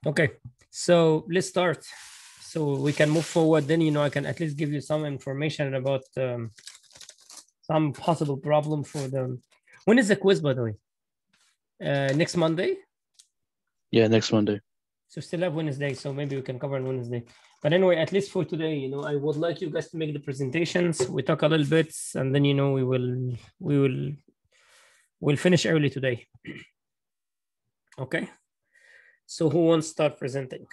Okay, so let's start. So we can move forward. Then, I can at least give you some information about some possible problem for them. When is the quiz, by the way? Next Monday? Yeah, next Monday. So still have Wednesday, so maybe we can cover on Wednesday. But anyway, at least for today, I would like you guys to make the presentations. We talk a little bit, and then we'll finish early today. Okay. So who wants to start presenting?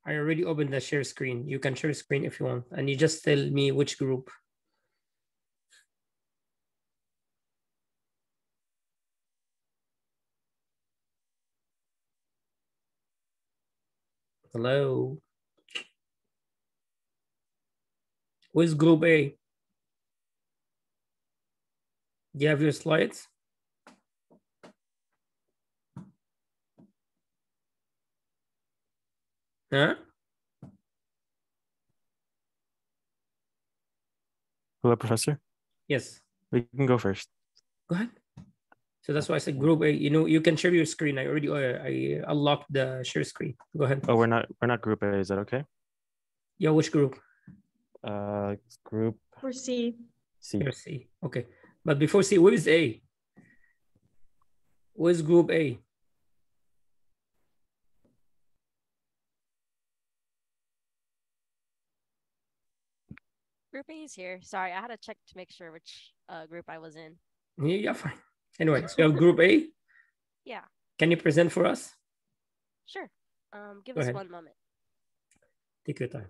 I already opened the share screen. You can share screen if you want, and you just tell me which group. Hello. Who's group A? Do you have your slides? Huh? Hello, Professor. Yes. We can go first. Go ahead. So that's why I said group A. You can share your screen. I already I unlocked the share screen. Go ahead. Oh, we're not group A. Is that okay? Yeah, which group? Group For C. C. You're C. Okay. But before C, where is A? Where's group A? Group A is here. Sorry, I had to check to make sure which group I was in. Yeah, fine. Anyway, so you have group A? Yeah. Can you present for us? Sure. Give Go us ahead. 1 moment. Take your time.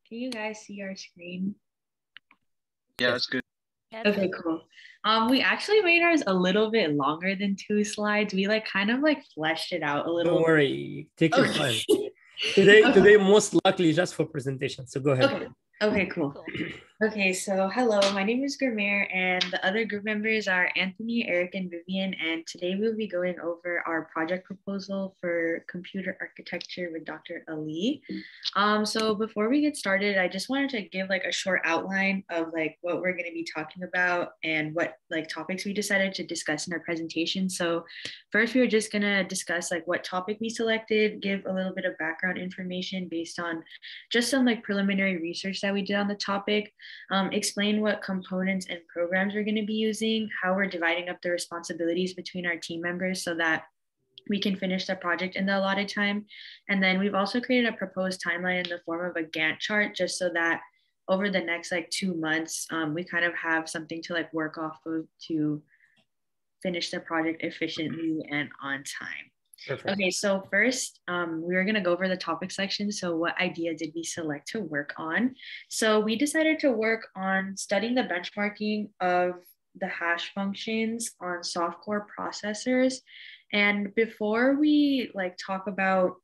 Can you guys see our screen? Yeah, that's good. Yeah, Okay, cool. We actually made ours a little bit longer than 2 slides. We kind of fleshed it out a little. Don't worry. Take your time. Okay. Today, most likely just for presentation. So go ahead. Okay, cool. Okay, so hello, my name is Gurmair, and the other group members are Anthony, Eric, and Vivian, and today we'll be going over our project proposal for computer architecture with Dr. Ali. So before we get started, I just wanted to give a short outline of what we're going to be talking about and what topics we decided to discuss in our presentation. So first, we were just going to discuss what topic we selected, give a little bit of background information based on just some preliminary research that we did on the topic. Explain what components and programs we're going to be using, how we're dividing up the responsibilities between our team members so that we can finish the project in the allotted time. And then we've also created a proposed timeline in the form of a Gantt chart, just so that over the next 2 months, we kind of have something to work off of to finish the project efficiently and on time. Perfect. Okay, so first, we were going to go over the topic section. So what idea did we select to work on? So we decided to work on studying the benchmarking of the hash functions on soft-core processors. And before we talk about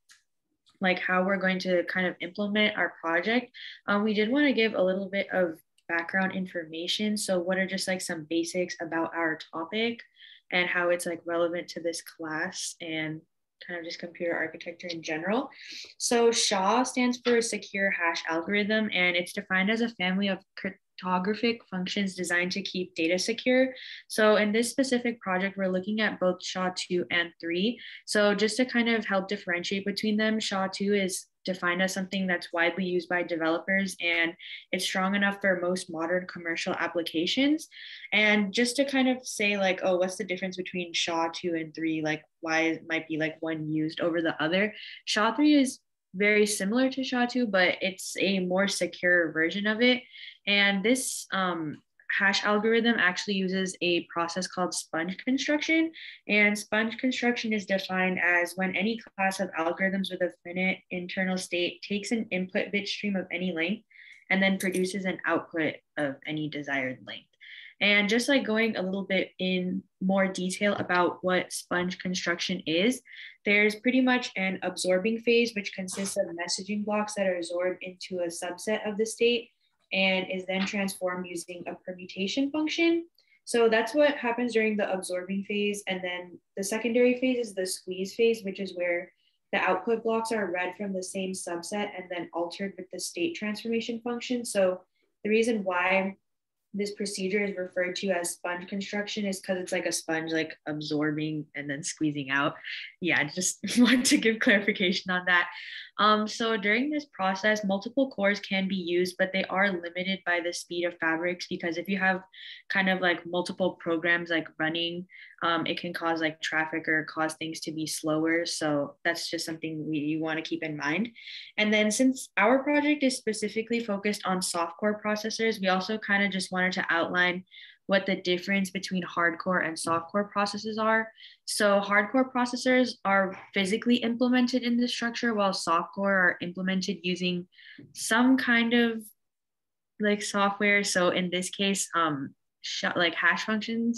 how we're going to kind of implement our project, we did want to give a little bit of background information. So what are just some basics about our topic and how it's relevant to this class and kind of just computer architecture in general. So SHA stands for Secure Hash Algorithm, and it's defined as a family of cryptographic functions designed to keep data secure. So in this specific project, we're looking at both SHA-2 and 3. So just to kind of help differentiate between them, SHA-2 is defined as something that's widely used by developers, and it's strong enough for most modern commercial applications. And just to kind of say oh, what's the difference between SHA-2 and 3? Why it might be one used over the other. SHA-3 is very similar to SHA-2, but it's a more secure version of it. And this hash algorithm actually uses a process called sponge construction. And sponge construction is defined as when any class of algorithms with a finite internal state takes an input bit stream of any length and then produces an output of any desired length. And just like going a little bit in more detail about what sponge construction is, there's pretty much an absorbing phase, which consists of messaging blocks that are absorbed into a subset of the state and is then transformed using a permutation function. So that's what happens during the absorbing phase. And then the secondary phase is the squeeze phase, which is where the output blocks are read from the same subset and then altered with the state transformation function. So the reason why this procedure is referred to as sponge construction is because it's like a sponge, like absorbing and then squeezing out. Yeah, I just want to give clarification on that. So during this process, multiple cores can be used, but they are limited by the speed of fabrics, because if you have kind of like multiple programs like running, it can cause like traffic or cause things to be slower. So that's just something you want to keep in mind. And then since our project is specifically focused on soft core processors, we also kind of just wanted to outline what the difference between hardcore and softcore processes are. So hardcore processors are physically implemented in the structure, while softcore are implemented using some kind of like software. So in this case, like hash function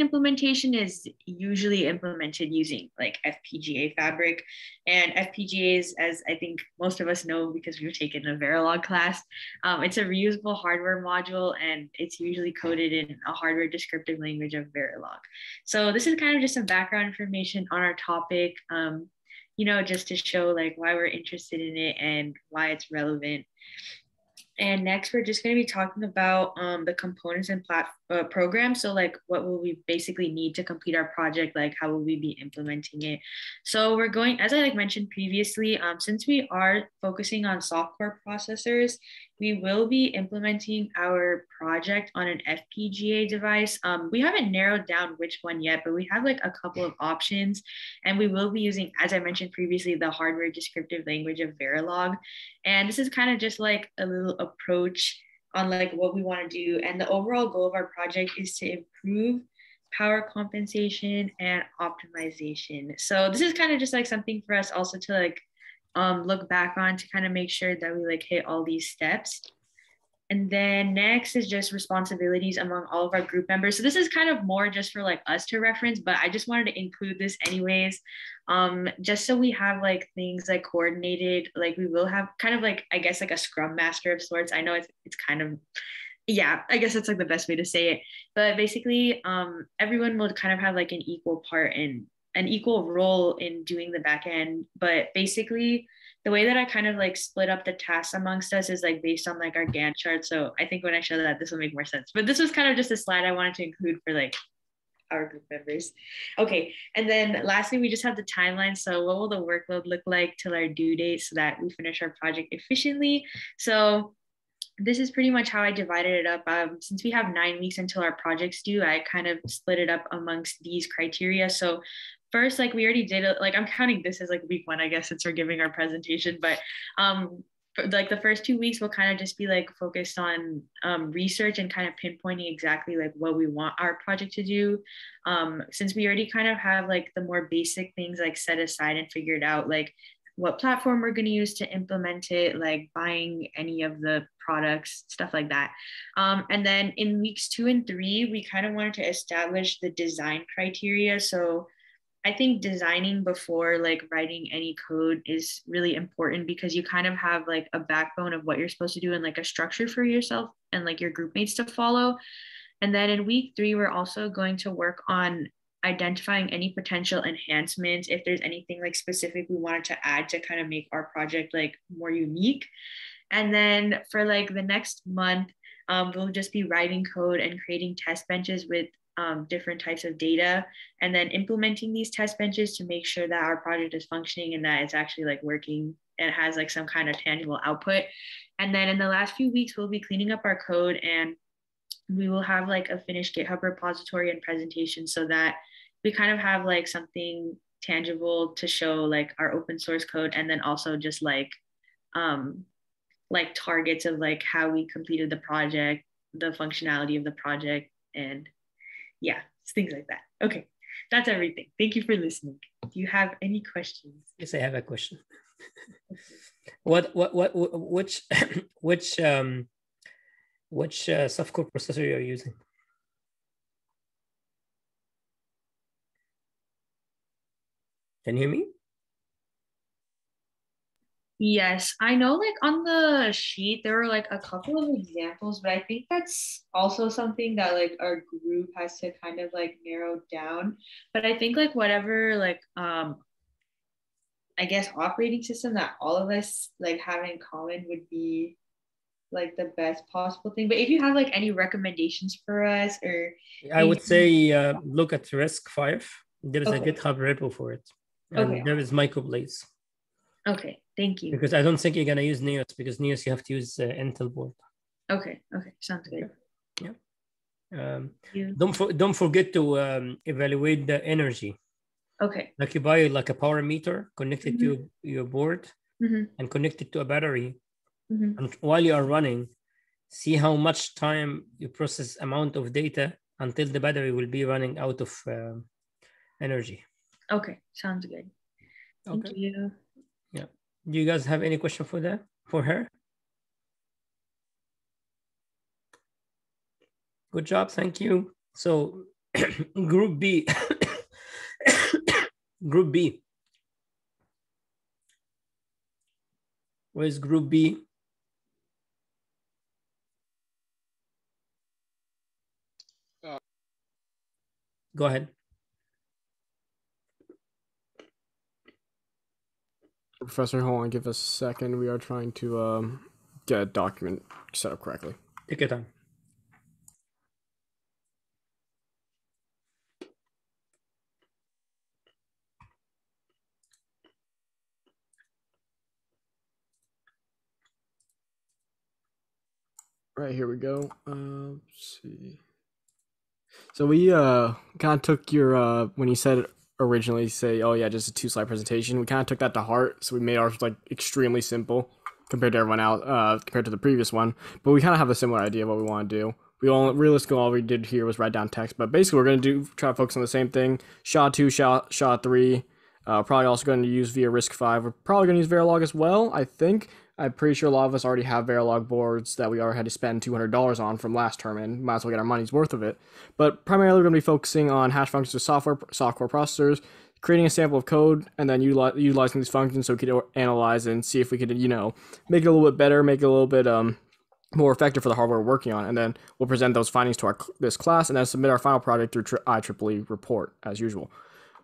implementation is usually implemented using like FPGA fabric. And FPGAs, as I think most of us know because we've taken a Verilog class, it's a reusable hardware module, and it's usually coded in a hardware descriptive language of Verilog. So this is kind of just some background information on our topic, just to show like why we're interested in it and why it's relevant. And next, we're just going to be talking about the components and programs. So like, what will we basically need to complete our project? Like, how will we be implementing it? So we're going, as I like mentioned previously, since we are focusing on software processors, we will be implementing our project on an FPGA device. We haven't narrowed down which one yet, but we have like a couple of options. And we will be using, as I mentioned previously, the hardware descriptive language of Verilog. And this is kind of just like a little approach on like what we want to do. And the overall goal of our project is to improve power compensation and optimization. So this is kind of just like something for us also to like look back on to kind of make sure that we like hit all these steps. And then next is just responsibilities among all of our group members. So this is kind of more just for like us to reference, but I just wanted to include this anyways, just so we have like things like coordinated. Like we will have kind of like, I guess like a scrum master of sorts. I know it's kind of, yeah, I guess that's like the best way to say it. But basically, everyone will kind of have like an equal part in an equal role in doing the back end. But basically, the way that I kind of like split up the tasks amongst us is like based on like our Gantt chart. So I think when I show that, this will make more sense. But this was kind of just a slide I wanted to include for like our group members. Okay, and then lastly, we just have the timeline. So what will the workload look like till our due date so that we finish our project efficiently? So this is pretty much how I divided it up. Since we have 9 weeks until our project's due, I kind of split it up amongst these criteria. So first, like we already did it, like I'm counting this as like week 1, I guess, since we're giving our presentation, but like the first 2 weeks will kind of just be like focused on research and kind of pinpointing exactly like what we want our project to do. Since we already kind of have like the more basic things like set aside and figured out like what platform we're going to use to implement it, like buying any of the products, stuff like that. And then in weeks 2 and 3, we kind of wanted to establish the design criteria. So I think designing before like writing any code is really important because you kind of have like a backbone of what you're supposed to do and like a structure for yourself and like your group mates to follow. And then in week 3, we're also going to work on identifying any potential enhancements, if there's anything like specific we wanted to add to kind of make our project like more unique. And then for like the next month, we'll just be writing code and creating test benches with different types of data, and then implementing these test benches to make sure that our project is functioning and that it's actually like working and has like some kind of tangible output. And then in the last few weeks, we'll be cleaning up our code, and we will have like a finished GitHub repository and presentation so that we kind of have like something tangible to show like our open source code, and then also just like targets of like how we completed the project, the functionality of the project, and yeah, things like that. Okay, that's everything. Thank you for listening. Do you have any questions? Yes, I have a question. Which softcore processor you're using? Can you hear me? Yes, I know like on the sheet there were like a couple of examples, but I think that's also something that like our group has to kind of like narrow down. But I think like whatever like I guess operating system that all of us like have in common would be like the best possible thing. But if you have like any recommendations for us, or I would say look at RISC-V. There is a Okay. GitHub repo for it. And Okay. there is microblaze. Okay, thank you. Because I don't think you're gonna use Neos, because Neos you have to use Intel board. Okay, sounds good. Yeah. You. Don't forget to evaluate the energy. Okay. Like you buy like a power meter, connect it to your board, and connect it to a battery. And while you are running, see how much time you process amount of data until the battery will be running out of energy. Okay, sounds good. Thank you. Yeah. Do you guys have any question for her? Good job, thank you. So group B. Group B. Where's group B? Go ahead. Professor, hold on, give us a second. We are trying to get a document set up correctly. Take your time. Right, here we go. Let's see. So we kind of took your when you said originally say, oh yeah, just a 2-slide presentation. We kind of took that to heart, so we made ours like extremely simple compared to everyone else, compared to the previous one. But we kind of have a similar idea of what we want to do. Realistically, all we did here was write down text. But basically, we're going to try to focus on the same thing. SHA-2, SHA-3. Probably also going to use via RISC-V. We're probably going to use Verilog as well, I think. I'm pretty sure a lot of us already have Verilog boards that we already had to spend $200 on from last term, and might as well get our money's worth of it. But primarily, we're going to be focusing on hash functions with software processors, creating a sample of code, and then utilizing these functions so we could analyze and see if we could, make it a little bit better, make it a little bit more effective for the hardware we're working on. And then we'll present those findings to this class, and then submit our final project through IEEE report, as usual.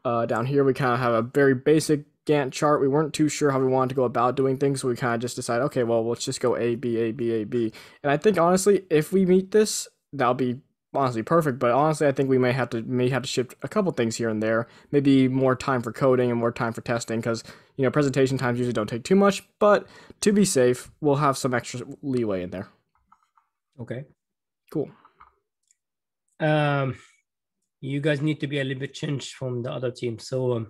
Down here, we kind of have a very basic Gantt chart. We weren't too sure how we wanted to go about doing things, so we kind of just decided, okay, well, let's just go A, B, A, B, A, B. And I think, honestly, if we meet this, that'll be honestly perfect. But honestly, I think we may have to shift a couple things here and there. Maybe more time for coding and more time for testing, because, presentation times usually don't take too much. But to be safe, we'll have some extra leeway in there. Okay. Cool. You guys need to be a little bit changed from the other team. So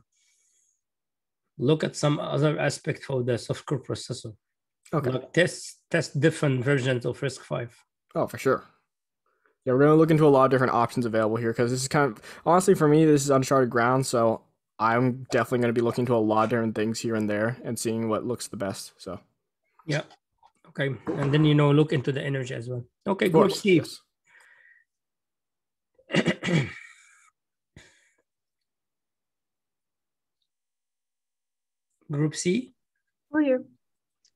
look at some other aspect for the software processor. Okay. Like test different versions of RISC-V. Oh, for sure. Yeah, we're going to look into a lot of different options available here, because this is kind of, honestly, for me, this is uncharted ground. So I'm definitely going to be looking to a lot of different things here and there and seeing what looks the best. So, yeah. Okay. And then, look into the energy as well. Okay, group C. Yes. Group C? Oh, yeah.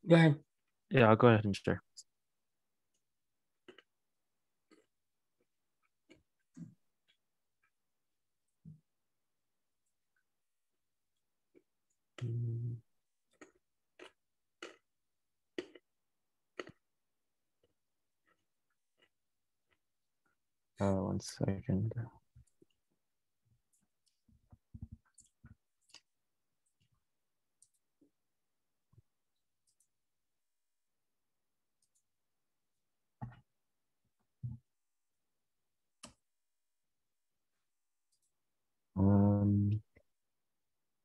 Go ahead. Yeah, I'll go ahead and share. One second.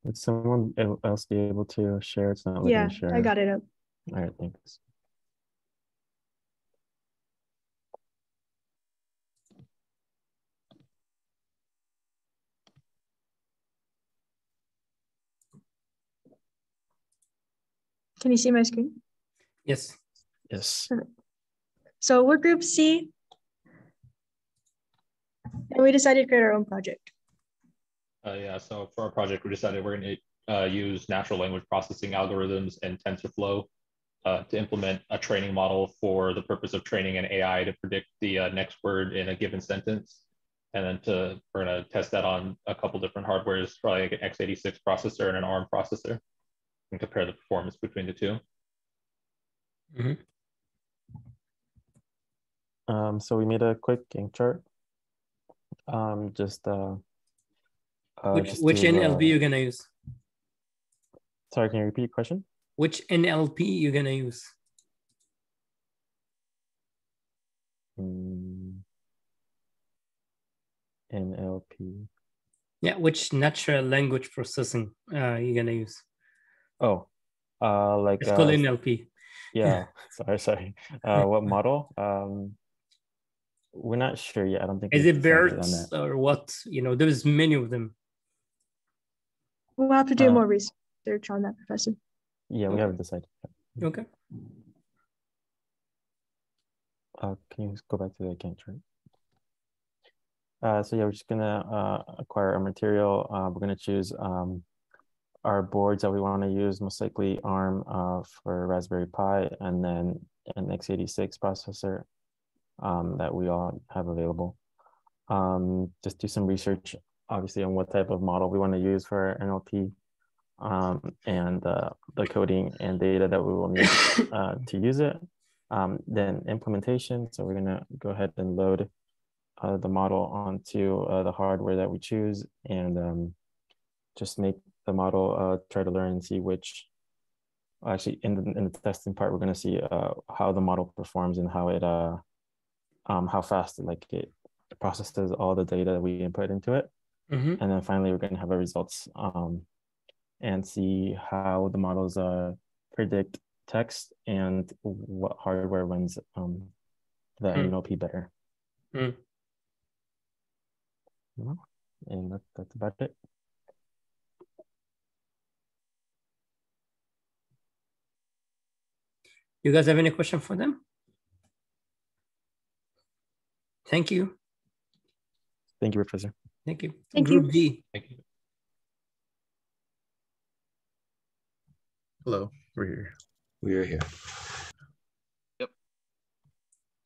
Would someone else be able to share? It's not letting Yeah, me share. I got it up. All right, thanks. Can you see my screen? Yes. Yes. So we're group C, and we decided to create our own project. Yeah, so for our project, we decided we're going to use natural language processing algorithms and TensorFlow to implement a training model for the purpose of training an AI to predict the next word in a given sentence. And then we're going to test that on a couple different hardwares, probably like an x86 processor and an ARM processor, and compare the performance between the two. So we made a quick Gantt chart. Which NLP you're gonna use? Sorry, can you repeat the question? Which NLP you're gonna use? NLP. Yeah, which natural language processing you're gonna use? Oh, like it's called NLP. Yeah, sorry. What model? We're not sure yet. I don't think. Is it BERT or what? You know, there's many of them. We'll have to do more research on that, Professor. Yeah, we haven't decided. Okay. Can you go back to the Gantt chart? So yeah, we're just gonna acquire our material. We're gonna choose our boards that we want to use, most likely ARM for Raspberry Pi, and then an x86 processor that we all have available. Just do some research, obviously, on what type of model we want to use for NLP, and the coding and data that we will need to use it. Then implementation. So we're gonna go ahead and load the model onto the hardware that we choose, and just make the model try to learn and see which. Actually, in the testing part, we're gonna see how the model performs and how it how fast it processes all the data that we input into it. And then finally, we're going to have our results and see how the models predict text and what hardware runs the NLP better. And that's about it. You guys have any question for them? Thank you. Thank you, Professor. Thank you. Thank Group you. D. Thank you. Hello, we're here. We're here. Yep.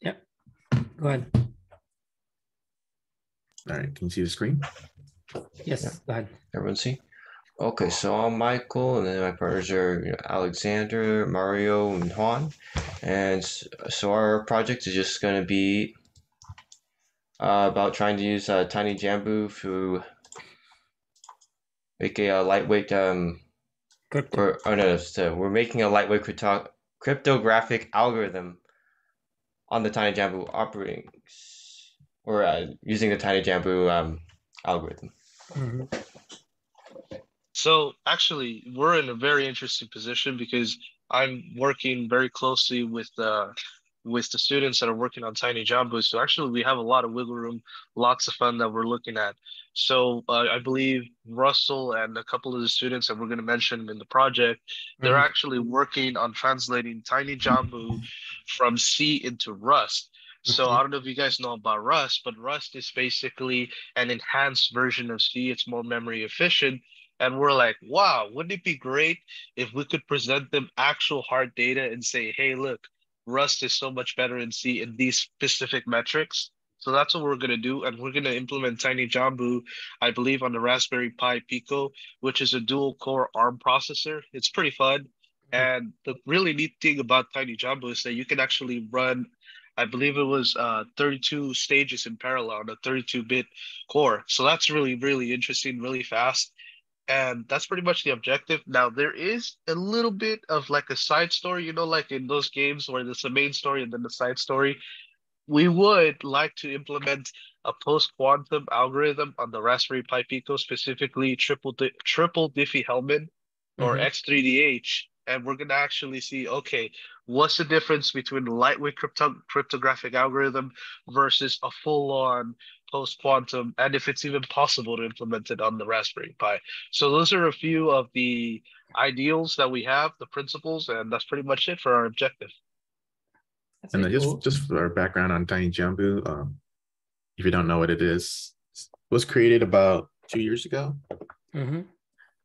Yep. Go ahead. All right, can you see the screen? Yes, yeah. Go ahead. Everyone see? Okay, so I'm Michael, and then my partners are Alexander, Mario, and Juan. And so our project is just going to be about trying to use Tiny Jambu to make a lightweight we're making a lightweight cryptographic algorithm on the Tiny Jambu operating, or using the Tiny Jambu algorithm. So actually, we're in a very interesting position because I'm working very closely with the students that are working on Tiny Jambu. So actually, we have a lot of wiggle room, lots of fun that we're looking at. So I believe Russell and a couple of the students that we're going to mention in the project, they're actually working on translating Tiny Jambu from C into Rust. So I don't know if you guys know about Rust, but Rust is basically an enhanced version of C. It's more memory efficient. And we're like, wow, wouldn't it be great if we could present them actual hard data and say, hey, look, Rust is so much better in C in these specific metrics. So that's what we're going to do. And we're going to implement Tiny Jambu, I believe, on the Raspberry Pi Pico, which is a dual core ARM processor. It's pretty fun. And the really neat thing about Tiny Jambu is that you can actually run, I believe it was 32 stages in parallel on a 32-bit core. So that's really, really interesting, really fast. And that's pretty much the objective. Now, there is a little bit of like a side story, you know, like in those games where there's a main story and then the side story. We would like to implement a post-quantum algorithm on the Raspberry Pi Pico, specifically triple Diffie-Hellman or X3DH. And we're going to actually see, okay, what's the difference between a lightweight cryptographic algorithm versus a full-on post-quantum, and if it's even possible to implement it on the Raspberry Pi. So those are a few of the ideals that we have, the principles, and that's pretty much it for our objective. That's And really then cool. just for our background on Tiny Jambu, if you don't know what it is, it was created about 2 years ago. Mm-hmm.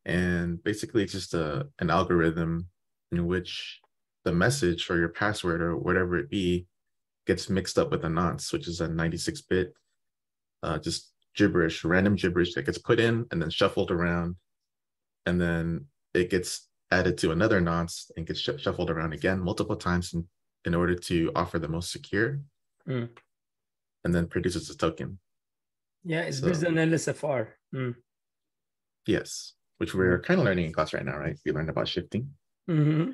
And basically it's just an algorithm in which the message for your password or whatever it be gets mixed up with a nonce, which is a 96-bit just gibberish, random gibberish that gets put in and then shuffled around, and then it gets added to another nonce and gets shuffled around again multiple times in order to offer the most secure, and then produces a token. Yeah, it's based on LSFR. Yes, which we're kind of learning in class right now, right? We learned about shifting. Mm-hmm.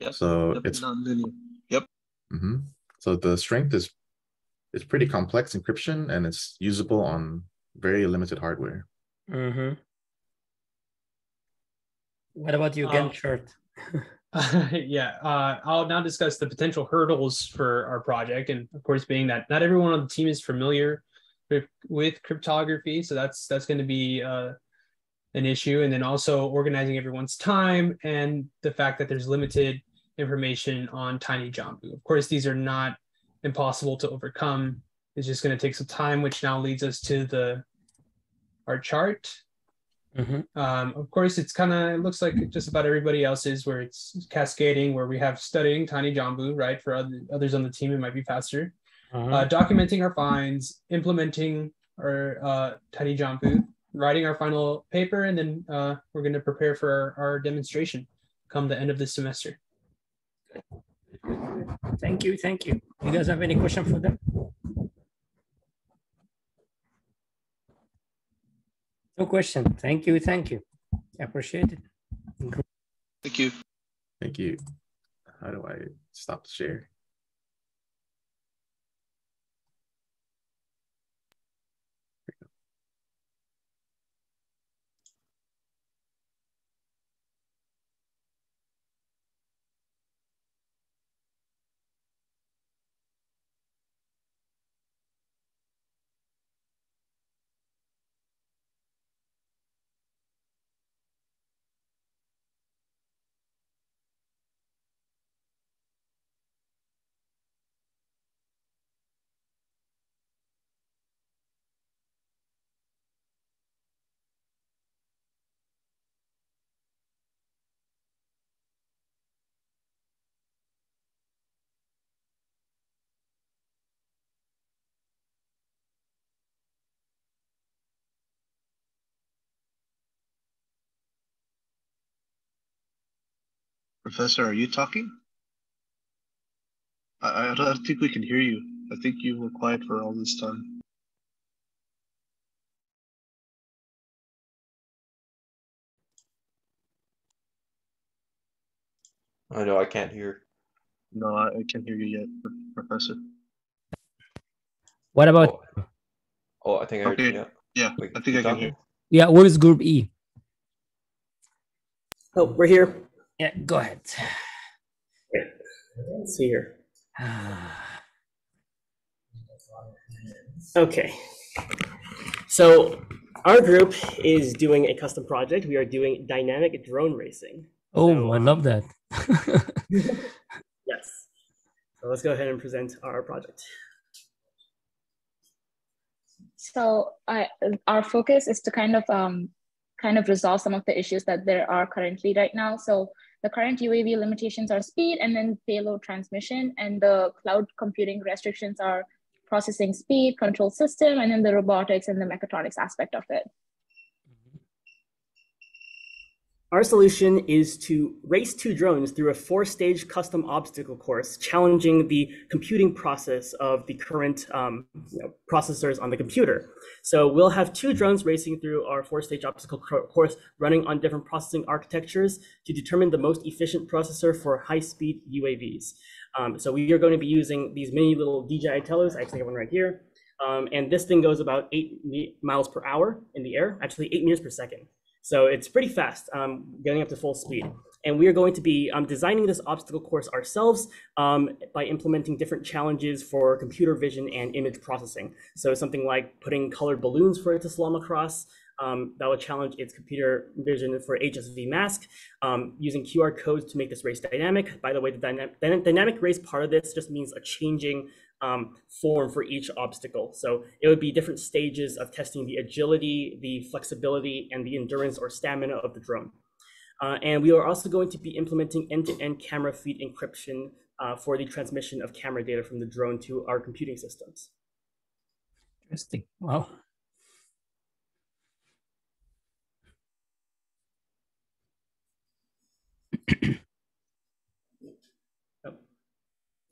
Yep. So Yep. it's non-linear. Yep. So the strength is pretty complex encryption, and it's usable on very limited hardware. What about you again, Short? Yeah, I'll now discuss the potential hurdles for our project, and of course, being that not everyone on the team is familiar with cryptography, so that's going to be an issue, and then also organizing everyone's time and the fact that there's limited information on Tiny Jambu. Of course, these are not impossible to overcome. It's just going to take some time, which now leads us to our chart. Of course, it looks like just about everybody else's, where it's cascading, where we have studying Tiny Jambu, right? For others on the team, it might be faster. Documenting our finds, implementing our Tiny Jambu, writing our final paper, and then we're going to prepare for our demonstration come the end of this semester. Thank you. You guys have any question for them? No question. Thank you. I appreciate it. Thank you. How do I stop the share? Professor, are you talking? I don't think we can hear you. I think you were quiet for all this time. I know I can't hear. No, I can't hear you yet, Professor. What about? Oh, I think I heard you. Yeah, Wait, I think I can hear. Yeah, what is group E? Oh, we're here. Yeah, go ahead. Let's see here. Okay. So our group is doing a custom project. We are doing dynamic drone racing. Oh, I love that. Yes. So let's go ahead and present our project. So our focus is to kind of resolve some of the issues that there are currently right now. So the current UAV limitations are speed and then payload transmission, and the cloud computing restrictions are processing speed, control system, and then the robotics and the mechatronics aspect of it. Our solution is to race two drones through a 4-stage custom obstacle course, challenging the computing process of the current processors on the computer. So we'll have two drones racing through our 4-stage obstacle course, running on different processing architectures to determine the most efficient processor for high-speed UAVs. So we are going to be using these mini little DJI Telos. I actually have one right here. And this thing goes about 8 miles per hour in the air, actually 8 meters per second. So it's pretty fast, getting up to full speed. And we are going to be designing this obstacle course ourselves by implementing different challenges for computer vision and image processing. So something like putting colored balloons for it to slalom across, that would challenge its computer vision for HSV mask, using QR codes to make this race dynamic. By the way, the dynamic race part of this just means a changing form for each obstacle. So it would be different stages of testing the agility, the flexibility, and the endurance or stamina of the drone. And we are also going to be implementing end-to-end camera feed encryption for the transmission of camera data from the drone to our computing systems. Interesting. Wow.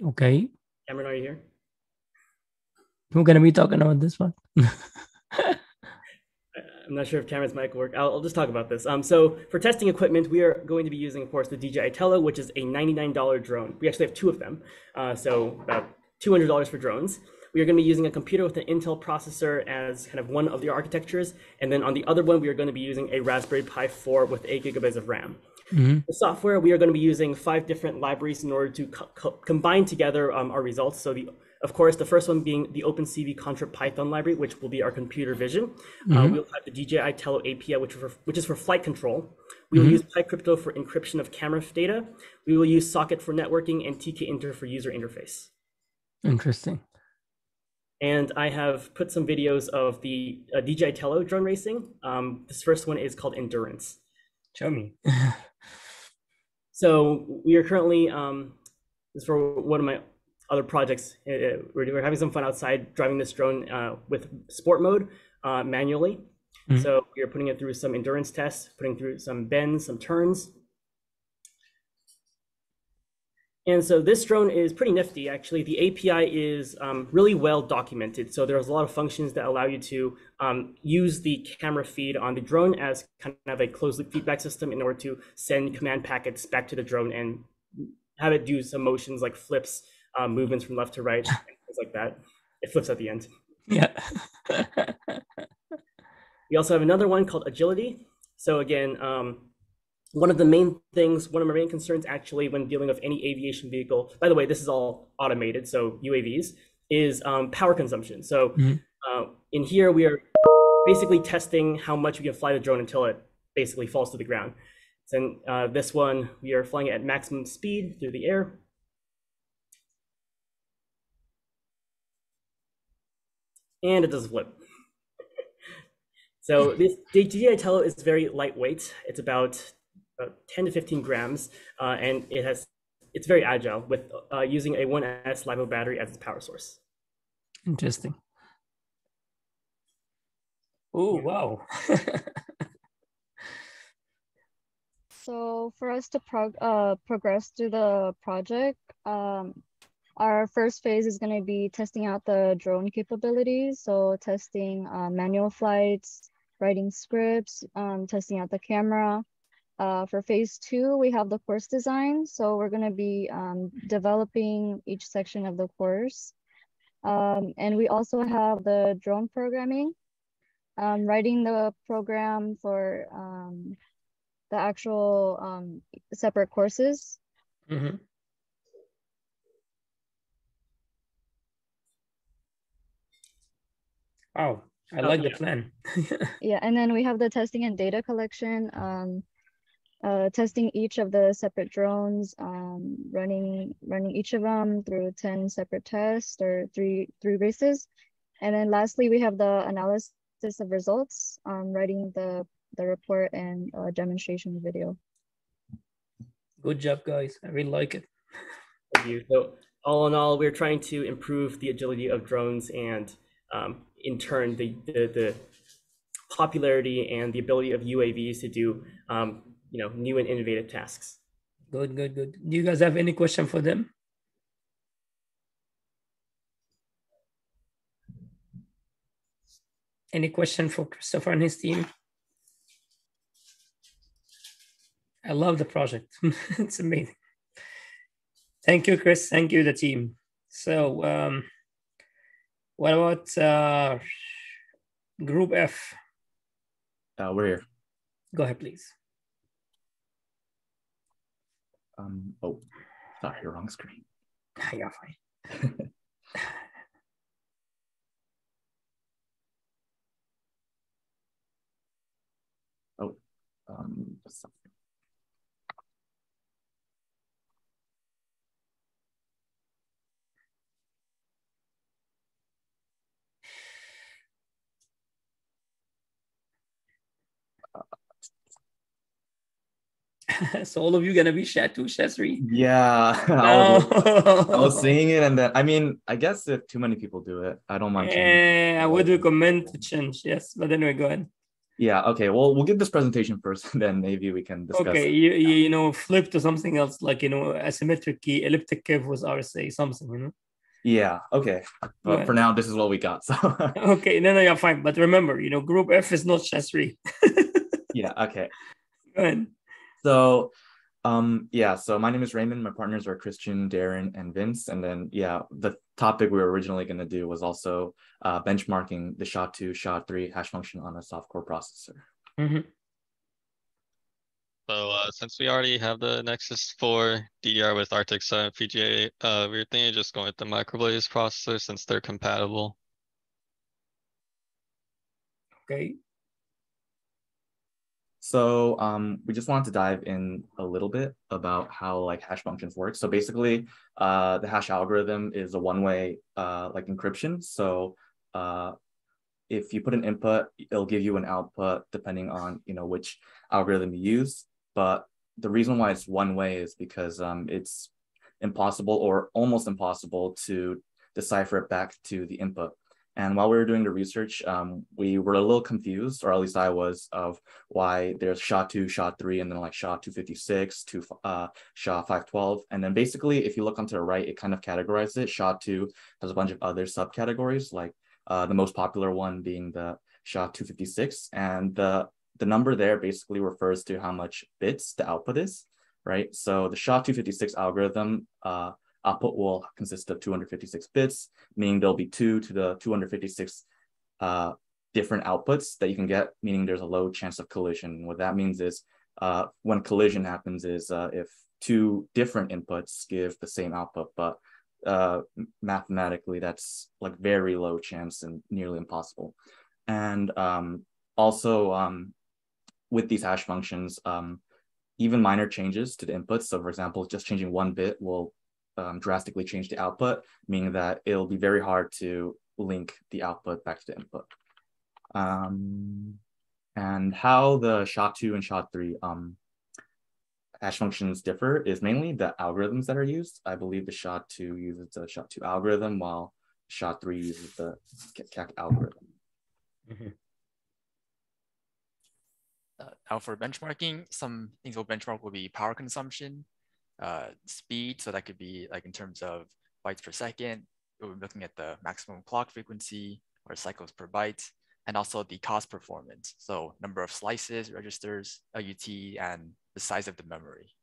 Okay. Cameron, are you here? We're going to be talking about this one. I'm not sure if Cameron's mic will work. I'll just talk about this. So for testing equipment, we are going to be using, of course, the DJI Tello, which is a $99 drone. We actually have two of them, so about $200 for drones. We are going to be using a computer with an Intel processor as kind of one of the architectures, and then on the other one, we are going to be using a Raspberry Pi 4 with 8 gigabytes of RAM. Mm-hmm. The software, we are going to be using 5 different libraries in order to combine together our results. So of course, the first one being the OpenCV Contra Python library, which will be our computer vision. Mm-hmm. We'll have the DJI Tello API, which is for flight control. We will use PyCrypto for encryption of camera data. We will use Socket for networking and TK-Inter for user interface. Interesting. And I have put some videos of the DJI Tello drone racing. This first one is called Endurance. Show me. So we are currently, this is for one of my other projects. We're having some fun outside driving this drone with sport mode manually. Mm-hmm. So we are putting it through some endurance tests, putting through some bends, some turns. And so this drone is pretty nifty, actually. The API is really well documented. So there's a lot of functions that allow you to use the camera feed on the drone as kind of a closed loop feedback system in order to send command packets back to the drone and have it do some motions like flips, movements from left to right, things like that. It flips at the end. Yeah. We also have another one called Agility. So again, one of our main concerns actually when dealing with any aviation vehicle, by the way, this is all automated, so UAVs, is power consumption. So in here, we are basically testing how much we can fly the drone until it basically falls to the ground. So this one, we are flying at maximum speed through the air. And it does flip. So this DJI Tello is very lightweight. It's about 10 to 15 grams, and it's very agile with using a 1S LiPo battery as its power source. Interesting. Oh, wow. So for us to progress through the project, our first phase is going to be testing out the drone capabilities. So testing manual flights, writing scripts, testing out the camera. For phase 2, we have the course design. So we're going to be developing each section of the course. And we also have the drone programming, writing the program for the actual separate courses. Mm-hmm. Wow, I like the plan. Yeah, and then we have the testing and data collection, testing each of the separate drones, running each of them through 10 separate tests or three races. And then lastly, we have the analysis of results, writing the report and demonstration video. Good job, guys. I really like it. Thank you. So all in all, we're trying to improve the agility of drones and in turn, the popularity and the ability of UAVs to do new and innovative tasks. Good. Do you guys have any question for them? Any question for Christopher and his team? I love the project. It's amazing. Thank you, Chris. Thank you, the team. So what about Group F? We're here. Go ahead, please. Oh, sorry, wrong screen. You're fine. Oh, So all of you gonna be SHA-2, SHA-3? yeah, No. I was seeing it, and then I mean, I guess if too many people do it, I don't mind changing. I would recommend to change, yes. But anyway, go ahead. Yeah, okay. Well, we'll give this presentation first, and then maybe we can discuss. Okay, you know, flip to something else, like, you know, asymmetric key, elliptic curve with RSA, something, you know. Yeah, okay. But for now, this is what we got. So okay, no, you're fine. But remember, you know, group F is not SHA-3. yeah, okay. Go ahead. So yeah, so my name is Raymond. My partners are Christian, Darren, and Vince. And then yeah, the topic we were originally going to do was also benchmarking the SHA-2, SHA-3 hash function on a soft-core processor. Mm-hmm. So since we already have the Nexus 4 DDR with Arctic 7 FPGA, we were thinking of just going with the Microblaze processor since they're compatible. Okay. So we just wanted to dive in a little bit about how like hash functions work. So basically, the hash algorithm is a one-way like encryption. So if you put an input, it'll give you an output depending on, you know, which algorithm you use. But the reason why it's one way is because it's impossible or almost impossible to decipher it back to the input. And while we were doing the research, we were a little confused, or at least I was, of why there's SHA-2, SHA-3, and then like SHA-256 to SHA-512. And then basically, if you look onto the right, it kind of categorizes it. SHA-2 has a bunch of other subcategories, like the most popular one being the SHA-256. And the number there basically refers to how much bits the output is, right? So the SHA-256 algorithm output will consist of 256 bits, meaning there'll be 2 to the 256 different outputs that you can get, meaning there's a low chance of collision. What that means is when collision happens is if 2 different inputs give the same output, but mathematically that's like very low chance and nearly impossible. And also with these hash functions, even minor changes to the inputs, so for example, just changing 1 bit will drastically change the output, meaning that it'll be very hard to link the output back to the input. And how the SHA-2 and SHA-3 hash functions differ is mainly the algorithms that are used. I believe the SHA-2 uses the SHA-2 algorithm, while SHA-3 uses the CAC algorithm. Mm-hmm. Now for benchmarking, some things we'll benchmark will be power consumption, speed, so that could be like in terms of bytes per second. We're looking at the maximum clock frequency or cycles per byte, and also the cost performance, so number of slices, registers, LUT, and the size of the memory.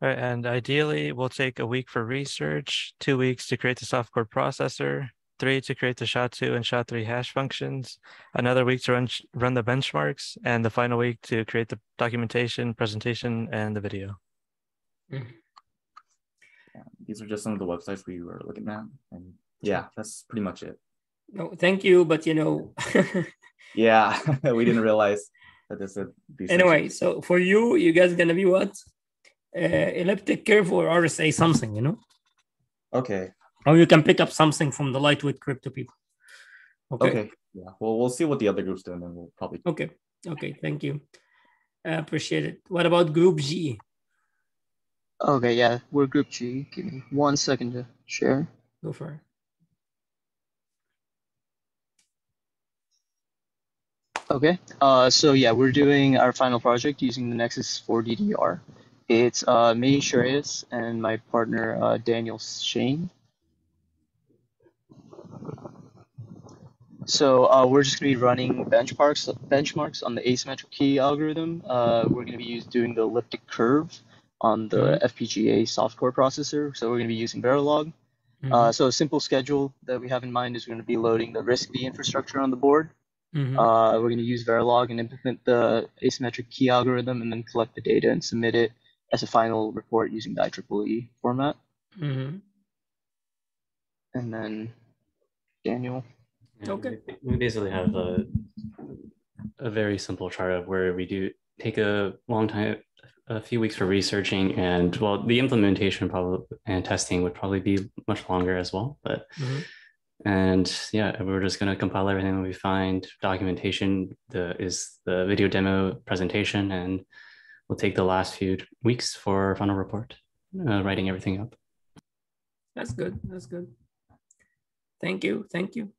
All right, and ideally, we'll take a week for research, 2 weeks to create the software processor, 3 to create the SHA-2 and SHA-3 hash functions, another week to run the benchmarks, and the final week to create the documentation, presentation, and the video. Yeah, these are just some of the websites we were looking at, and yeah, that's pretty much it. No, thank you, but you know. Yeah, we didn't realize that this would be. Anyway, so for you, you guys gonna be what? Elliptic curve or RSA something, you know? Okay. Or you can pick up something from the lightweight crypto people. Okay. Yeah. Well, we'll see what the other groups do, and then we'll probably. Okay. Thank you. I appreciate it. What about Group G? Okay. Yeah, we're Group G. Give me 1 second to share. Go for it. Okay. So yeah, we're doing our final project using the Nexus 4 DDR. It's me, Shreyas, and my partner Daniel Shane. So we're just going to be running benchmarks on the asymmetric key algorithm. We're going to be doing the elliptic curve on the FPGA software processor. So we're going to be using Verilog. So a simple schedule that we have in mind is we're going to be loading the RISC-V infrastructure on the board. We're going to use Verilog and implement the asymmetric key algorithm and then collect the data and submit it as a final report using the IEEE format. And then Daniel. Yeah, Okay. We basically have a very simple chart of where we do take a long time, a few weeks for researching, and well, the implementation probably and testing would probably be much longer as well. But and yeah, we're just going to compile everything that we find. Documentation is the video demo presentation, and we'll take the last few weeks for our final report, writing everything up. That's good. That's good. Thank you. Thank you.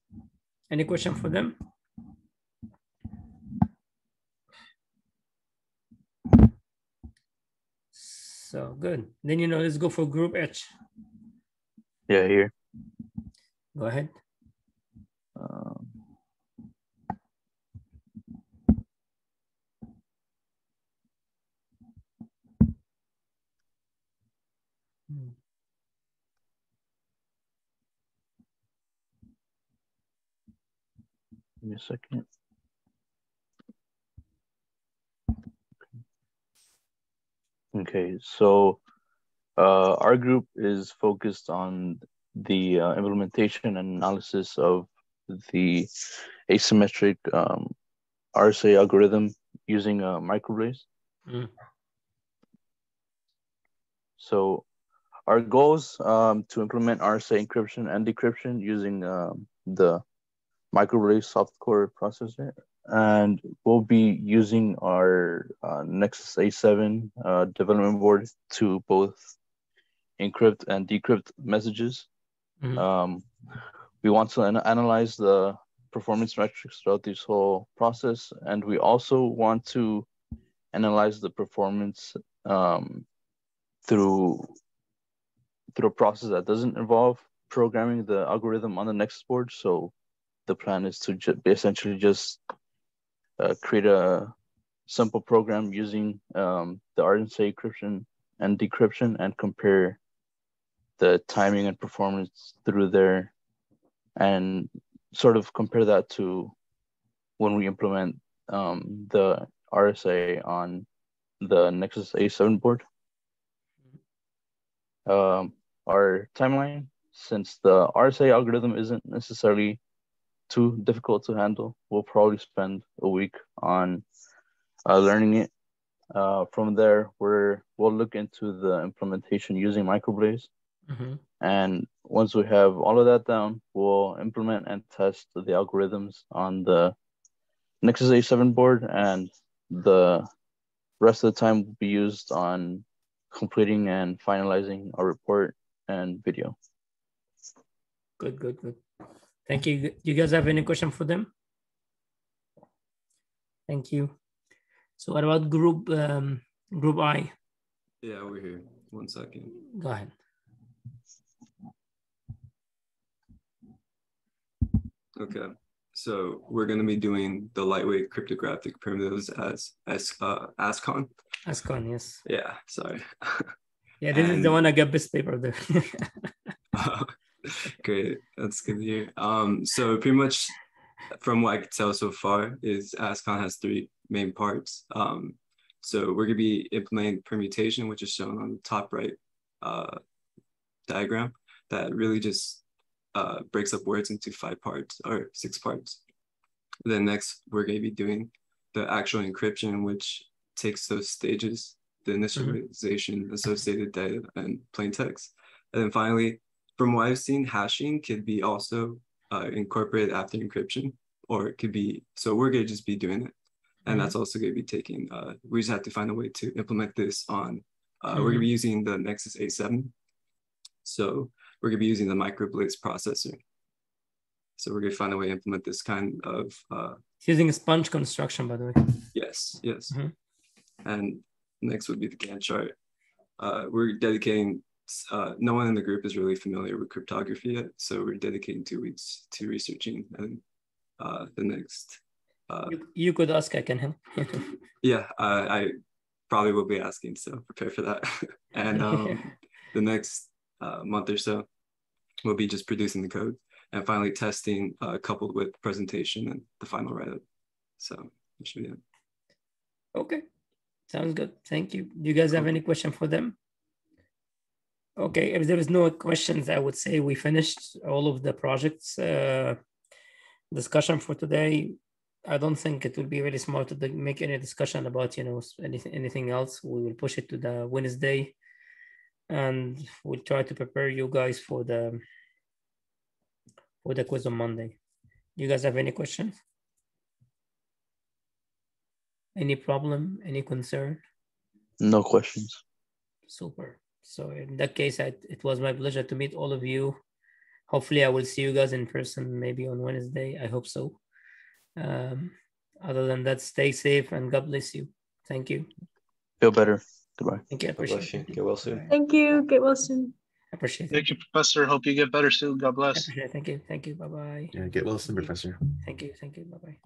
Any question for them? So good. Then, let's go for group H. Yeah, here. Go ahead. Give me a second. Okay, so our group is focused on the implementation and analysis of the asymmetric RSA algorithm using microblaze. So our goals to implement RSA encryption and decryption using the microblaze softcore processor, and we'll be using our Nexus A7 development board to both encrypt and decrypt messages. We want to analyze the performance metrics throughout this whole process, and we also want to analyze the performance through a process that doesn't involve programming the algorithm on the Nexus board. So the plan is to essentially just create a simple program using the RSA encryption and decryption and compare the timing and performance through there, and sort of compare that to when we implement the RSA on the Nexus A7 board. Our timeline, since the RSA algorithm isn't necessarily too difficult to handle, we'll probably spend a week on learning it. From there, we'll look into the implementation using microblaze. And once we have all of that down, we'll implement and test the algorithms on the Nexus A7 board, and the rest of the time will be used on completing and finalizing our report and video. Good. Thank you. You guys have any question for them? Thank you. So what about group I? Yeah, over here. 1 second. Go ahead. Okay, so we're going to be doing the lightweight cryptographic primitives as ASCON. ASCON, yes. Yeah, sorry. Yeah, this is the one I got best paper there. Great, that's good to hear. So pretty much from what I could tell so far is ASCON has 3 main parts. So we're going to be implementing permutation, which is shown on the top right diagram, that really just breaks up words into 5 parts or 6 parts. Then next, we're going to be doing the actual encryption, which takes those stages, the initialization, associated data, and plain text. And then finally, from what I've seen, hashing could be also incorporated after encryption, or it could be, so we're going to just be doing it. And that's also going to be taking, we just have to find a way to implement this on, we're going to be using the Nexus A7. So we're going to be using the microblaze processor. So we're going to find a way to implement this kind of... It's using a sponge construction, by the way. Yes. And next would be the Gantt chart. We're dedicating, no one in the group is really familiar with cryptography yet, so we're dedicating 2 weeks to researching. And the next... you could ask, I can help. Yeah, I probably will be asking, so prepare for that. And the next month or so, we'll be just producing the code. and finally testing coupled with presentation and the final write-up. So that should be it. Okay, sounds good. Thank you. Do you guys have any question for them? Okay, if there is no questions, I would say we finished all of the projects discussion for today. I don't think it will be really smart to make any discussion about, you know, anything else. We will push it to the Wednesday, and we'll try to prepare you guys for the quiz on Monday. You guys have any questions? Any problem? Any concern? No questions. Super. So in that case, it was my pleasure to meet all of you. Hopefully I will see you guys in person maybe on Wednesday. I hope so. Other than that, stay safe and God bless you. Thank you. Feel better. Goodbye. Thank you. I appreciate it. Get well soon. Thank you. Get well soon. I appreciate it. Thank you, Professor. Hope you get better soon. God bless. I appreciate it. Thank you. Thank you. Bye-bye. Yeah, get well soon, Professor. Thank you. Thank you. Bye-bye.